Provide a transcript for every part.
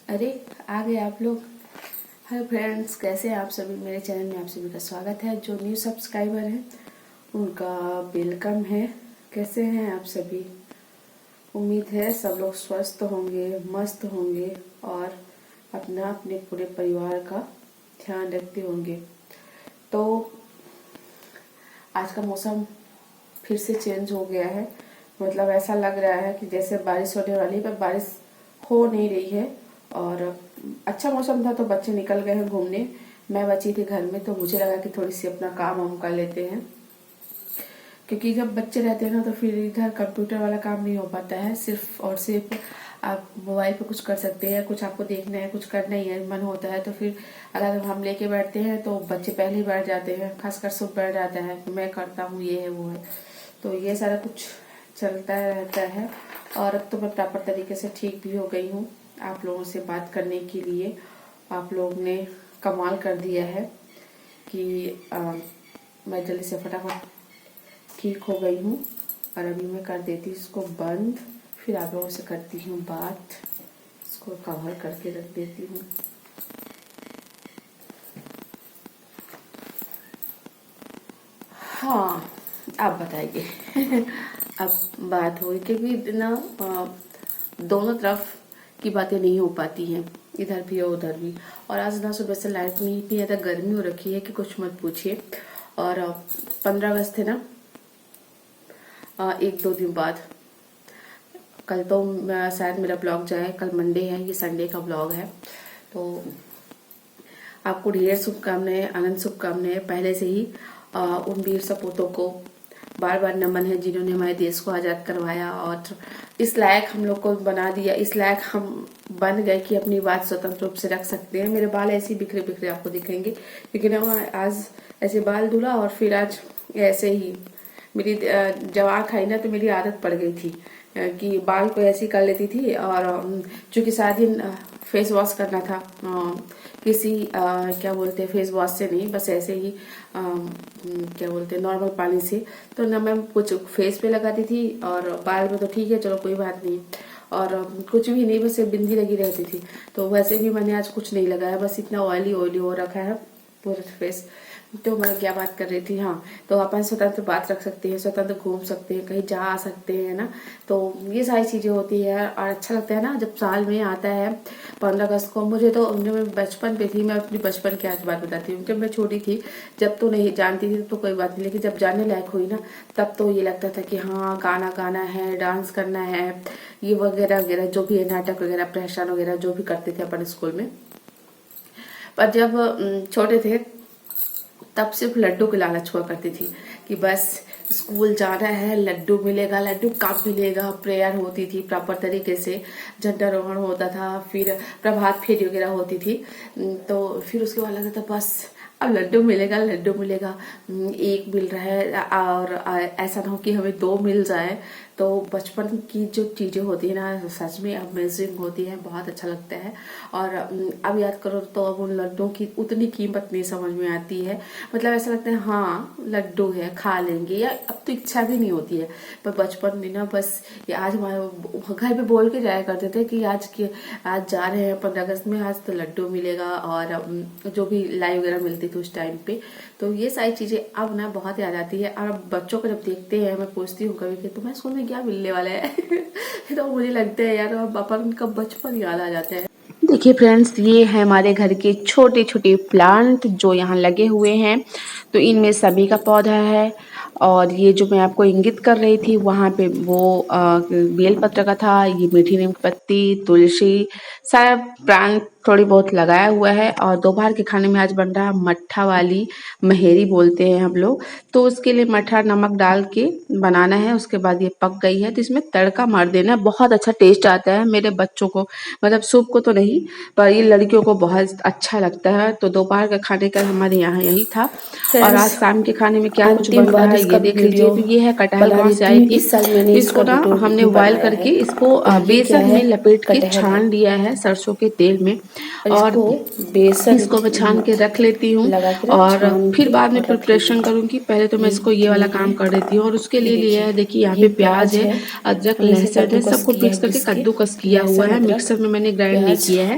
अरे आ गए आप लोग। हेलो फ्रेंड्स, कैसे हैं आप सभी। मेरे चैनल में आप सभी का स्वागत है। जो न्यू सब्सक्राइबर हैं उनका वेलकम है। कैसे हैं आप सभी। उम्मीद है सब लोग स्वस्थ होंगे, मस्त होंगे और अपना अपने पूरे परिवार का ध्यान रखते होंगे। तो आज का मौसम फिर से चेंज हो गया है। मतलब ऐसा लग रहा है कि जैसे बारिश होने वाली है, पर बारिश हो नहीं रही है। और अच्छा मौसम था तो बच्चे निकल गए हैं घूमने। मैं बची थी घर में, तो मुझे लगा कि थोड़ी सी अपना काम हम कर लेते हैं, क्योंकि जब बच्चे रहते हैं ना तो फिर इधर कंप्यूटर वाला काम नहीं हो पाता है। सिर्फ और सिर्फ आप मोबाइल पे कुछ कर सकते हैं, कुछ आपको देखना है, कुछ करना ही है मन होता है तो फिर अगर हम लेके बैठते हैं तो बच्चे पहले ही बैठ जाते हैं, खासकर सुबह बैठ जाता है कि मैं करता हूँ, ये है वो है। तो ये सारा कुछ चलता रहता है। और अब तो मैं प्रॉपर तरीके से ठीक भी हो गई हूँ आप लोगों से बात करने के लिए। आप लोग ने कमाल कर दिया है कि मैं जल्दी से फटाफट ठीक हो गई हूँ। और अभी मैं कर देती हूँ इसको बंद, फिर आप लोगों से करती हूँ बात। इसको कवर करके रख देती हूँ। हाँ, आप बताइए। अब बात हुई क्योंकि ना दोनों तरफ की बातें नहीं हो पाती हैं, इधर भी और उधर भी। और आज ना सुबह से लाइट में इतनी ज़्यादा गर्मी हो रखी है कि कुछ मत पूछिए। और 15 अगस्त है ना, एक दो दिन बाद। कल तो शायद मेरा ब्लॉग जाए, कल मंडे है, ये संडे का ब्लॉग है। तो आपको ढेर शुभकामनाएं, आनंद शुभकामनाएं पहले से ही। उन वीर सपूतों को बार बार नमन है जिन्होंने हमारे देश को आज़ाद करवाया और इस लायक हम लोग को बना दिया, इस लायक हम बन गए कि अपनी बात स्वतंत्र रूप से रख सकते हैं। मेरे बाल ऐसे ही बिखरे बिखरे आपको दिखेंगे क्योंकि ना आज ऐसे बाल धुला और फिर आज ऐसे ही मेरी जवान खाई ना तो मेरी आदत पड़ गई थी कि बाल को ऐसे ही कर लेती थी। और चूंकि सारा दिन फेस वॉश करना था, किसी क्या बोलते हैं फेस वॉश से नहीं, बस ऐसे ही क्या बोलते हैं नॉर्मल पानी से। तो ना मैं कुछ फेस पे लगाती थी और बाल में तो ठीक है, चलो कोई बात नहीं। और कुछ भी नहीं, बस बिंदी लगी रहती थी। तो वैसे भी मैंने आज कुछ नहीं लगाया, बस इतना ऑयली ऑयली हो रखा है पूरा फेस। तो मैं क्या बात कर रही थी, हाँ, तो अपन स्वतंत्र बात रख सकते हैं, स्वतंत्र घूम सकते हैं, कहीं जा आ सकते हैं ना। तो ये सारी चीजें होती है और अच्छा लगता है ना जब साल में आता है 15 अगस्त को। मुझे तो जब मैं बचपन पे थी, मैं अपनी बचपन की आज बात बताती हूँ। जब मैं छोटी थी, जब तो नहीं जानती थी तो कोई बात नहीं, लेकिन जब जानने लायक हुई ना तब तो ये लगता था कि हाँ गाना गाना है, डांस करना है, ये वगैरह वगैरह जो भी है, नाटक वगैरह, प्रहसन वगैरह जो भी करते थे अपन स्कूल में। पर जब छोटे थे तब सिर्फ लड्डू की लालच हुआ करती थी कि बस स्कूल जाना है, लड्डू मिलेगा, लड्डू कब मिलेगा। प्रेयर होती थी प्रॉपर तरीके से, झंडारोहण होता था, फिर प्रभात फेरी वगैरह होती थी। तो फिर उसके बाद लगता था बस अब लड्डू मिलेगा, लड्डू मिलेगा। एक मिल रहा है और ऐसा ना हो कि हमें दो मिल जाए। तो बचपन की जो चीजें होती है ना सच में अमेजिंग होती है, बहुत अच्छा लगता है। और अब याद करो तो अब उन लड्डुओं की उतनी कीमत नहीं समझ में आती है। मतलब ऐसा लगता है हाँ लड्डू है खा लेंगे, या अब तो इच्छा भी नहीं होती है। पर बचपन में ना बस ये आज हमारे घर पे बोल के जाया करते थे कि आज जा रहे हैं 15 अगस्त में, आज तो लड्डू मिलेगा और जो भी लाई वगैरह मिलती थी उस टाइम पे। तो ये सारी चीजें अब ना बहुत याद आती है। और बच्चों को जब देखते हैं, मैं पूछती हूँ कभी कि तुम्हें स्कूल में क्या मिलने वाला है। तो मुझे लगता है यार अब अपन का बचपन याद आ जाता है। देखिए फ्रेंड्स, ये है हमारे घर के छोटे छोटे प्लांट जो यहाँ लगे हुए हैं। तो इनमें सभी का पौधा है। और ये जो मैं आपको इंगित कर रही थी वहाँ पे वो बेलपत्र का था, ये मीठी नीम की पत्ती, तुलसी, सारा प्लांट थोड़ी बहुत लगाया हुआ है। और दोपहर के खाने में आज बन रहा है मट्ठा वाली महेरी बोलते हैं हम लोग। तो उसके लिए मट्ठा नमक डाल के बनाना है। उसके बाद ये पक गई है तो इसमें तड़का मार देना है, बहुत अच्छा टेस्ट आता है। मेरे बच्चों को, मतलब सूप को तो नहीं, पर ये लड़कियों को बहुत अच्छा लगता है। तो दोपहर का खाने का हमारे यहाँ यही था। और आज शाम के खाने में क्या कुछ बन रहा है ये देख लीजिए। तो ये है कटहल कहाँ से आई थी। इस साल मैंने इसको ना हमने बॉयल करके इसको बेसन में लपेट के छान लिया है सरसों के तेल में, और इसको मैं छान के रख लेती हूँ और फिर बाद में प्रिपरेशन करूँगी। पहले तो मैं इसको ये वाला काम कर देती हूँ। और उसके लिए लिया है, देखिए यहाँ पे प्याज है, अदरक, लहसुन है, सबको मिक्स करके कद्दूकस किया हुआ है। मिक्सर में मैंने ग्राइंड नहीं किया है।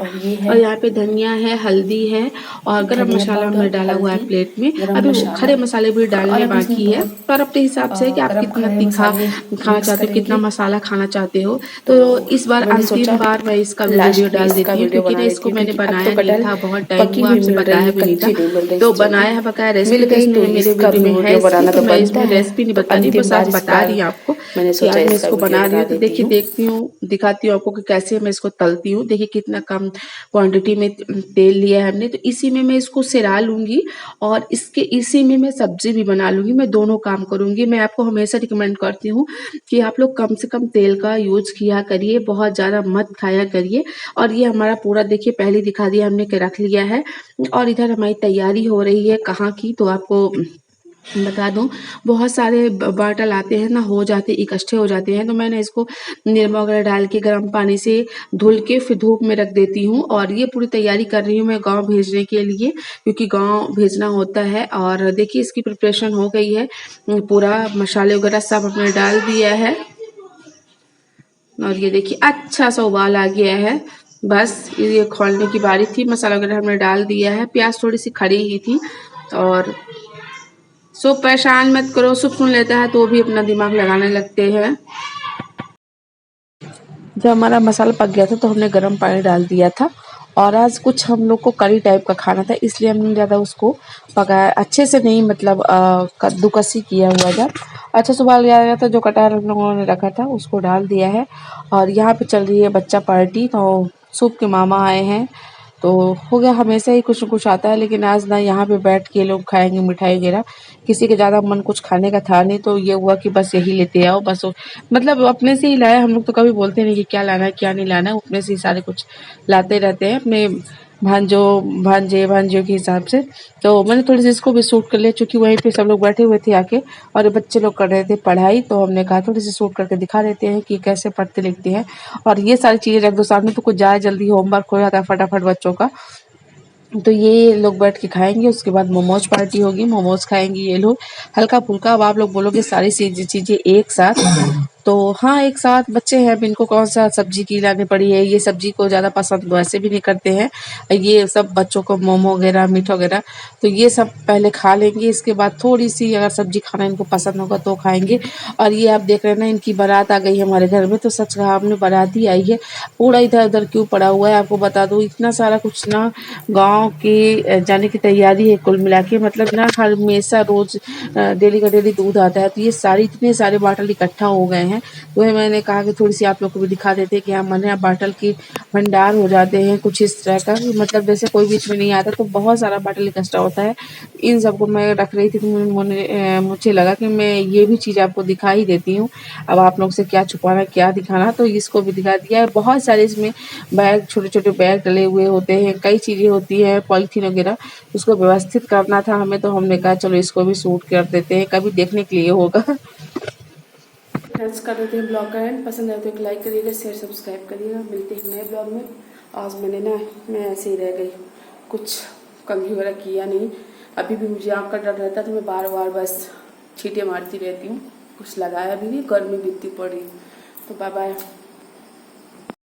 और यहाँ पे धनिया है, हल्दी है और गरम मसाला हमने डाला हुआ है प्लेट में। अभी खड़े मसाले भी डालने बाकी है, पर अपने हिसाब से कि आप कितना तीखा खाना चाहते हो, कितना मसाला खाना चाहते हो। तो इस बार अंतिम बार मैं इसका वीडियो डाल देती हूँ, क्योंकि ना इसको मैंने बनाया नहीं था, बहुत टाइम हुआ, आपसे बताया भी नहीं था। तो बनाया है बकाया रेसिपी तो इसमें मेरे वीडियो में है इसकी, तो मैं इसमें रेसिपी नहीं बता रही, बस आज बता रही हूँ आपको कि आज मैं इसको बना रही हूँ। तो देखिए, देखती हूँ, दिखाती हूँ आपको कि कैसे मैं इसको तलती हूँ। देखिए कितना कम क्वांटिटी में तेल लिया है हमने। तो इसी में मैं इसको सिरा लूंगी और इसी में मैं सब्जी भी बना लूंगी। मैं दोनों काम करूंगी। मैं आपको हमेशा रिकमेंड करती हूँ कि आप लोग कम से कम तेल का यूज किया करिए, बहुत ज़्यादा मत खाया करिए। और ये हमारा पूरा देखिए पहले दिखा दिया हमने कि रख लिया है। और इधर हमारी तैयारी हो रही है कहाँ की, तो आपको बता दूं, बहुत सारे बॉटल आते हैं ना, हो जाते इकट्ठे हो जाते हैं। तो मैंने इसको निरमा वगैरह डाल के गर्म पानी से धुल के फिर धूप में रख देती हूँ। और ये पूरी तैयारी कर रही हूँ मैं गांव भेजने के लिए, क्योंकि गांव भेजना होता है। और देखिए इसकी प्रिपरेशन हो गई है, पूरा मसाले वगैरह सब हमने डाल दिया है। और ये देखिए अच्छा सा उबाल आ गया है, बस ये खोलने की बारी थी। मसाला वगैरह हमने डाल दिया है, प्याज थोड़ी सी खड़ी ही थी। और सुप परेशान मत करो, सुप सुन लेता है तो वो भी अपना दिमाग लगाने लगते हैं। जब हमारा मसाला पक गया था तो हमने गर्म पानी डाल दिया था। और आज कुछ हम लोग को करी टाइप का खाना था, इसलिए हमने ज़्यादा उसको पकाया अच्छे से नहीं, मतलब कद्दूकसी किया हुआ था। अच्छा से उबाल गया था, जो कटहल हम लोगों ने रखा था उसको डाल दिया है। और यहाँ पे चल रही है बच्चा पार्टी, तो सूप के मामा आए हैं। तो हो गया, हमेशा ही कुछ न कुछ आता है, लेकिन आज ना यहाँ पे बैठ के लोग खाएंगे मिठाई वगैरह। किसी के ज़्यादा मन कुछ खाने का था नहीं, तो ये हुआ कि बस यही लेते आओ बस। मतलब अपने से ही लाया, हम लोग तो कभी बोलते नहीं कि क्या लाना है क्या नहीं लाना है, अपने से ही सारे कुछ लाते रहते हैं अपने भांजियों के हिसाब से। तो मैंने थोड़ी सी इसको भी शूट कर लिया, क्योंकि वहीं पे सब लोग बैठे हुए थे आके और बच्चे लोग कर रहे थे पढ़ाई। तो हमने कहा थोड़ी सी शूट करके दिखा देते हैं कि कैसे पढ़ते लिखते हैं। और ये सारी चीज़ें रख दो सामने तो कुछ जाए जल्दी होमवर्क हो जाता है फटाफट बच्चों का। तो ये लोग बैठ के खाएंगे, उसके बाद मोमोज पार्टी होगी, मोमोज खाएंगे ये लोग हल्का फुल्का। अब आप लोग बोलोगे सारी चीजें एक साथ, तो हाँ एक साथ बच्चे हैं, अब इनको कौन सा सब्जी की लानी पड़ी है। ये सब्जी को ज़्यादा पसंद वैसे भी नहीं करते हैं ये सब बच्चों को, मोमो वगैरह मीठा वगैरह। तो ये सब पहले खा लेंगे, इसके बाद थोड़ी सी अगर सब्जी खाना इनको पसंद होगा तो खाएंगे। और ये आप देख रहे हैं ना, इनकी बारात आ गई है हमारे घर में। तो सच कहा आपने, बारात ही आई है। पूरा इधर उधर क्यों पड़ा हुआ है आपको बता दूँ, इतना सारा कुछ ना गाँव के जाने की तैयारी है कुल मिला के। मतलब ना हमेशा रोज डेली का डेली दूध आता है, तो ये सारी इतने सारे बाटल इकट्ठा हो गए हैं। वही मैंने कहा कि थोड़ी सी आप लोग को भी दिखा देते कि हमारे यहाँ बाटल की भंडार हो जाते हैं कुछ इस तरह का, मतलब जैसे कोई बीच में नहीं आता तो बहुत सारा बाटल इकट्ठा होता है। इन सबको मैं रख रही थी, तो मुझे लगा कि मैं ये भी चीज़ आपको दिखा ही देती हूँ। अब आप लोग से क्या छुपाना क्या दिखाना, तो इसको भी दिखा दिया है। बहुत सारे इसमें बैग, छोटे छोटे बैग डले हुए होते हैं, कई चीज़ें होती हैं, पॉलीथीन वगैरह, उसको व्यवस्थित करना था हमें। तो हमने कहा चलो इसको भी शूट कर देते हैं, कभी देखने के लिए होगा। फ्रेंड्स, कर देते हैं ब्लॉग का एंड। पसंद आए तो एक लाइक करिएगा, शेयर सब्सक्राइब करिएगा। मिलते हैं नए ब्लॉग में। आज मैं ऐसे ही रह गई, कुछ कंघी वगैरह किया नहीं। अभी भी मुझे आँख का डर रहता है, तो मैं बार बार बस छींटे मारती रहती हूँ। कुछ लगाया भी नहीं, गर्मी भी इतनी पड़ी। तो बाय बाय।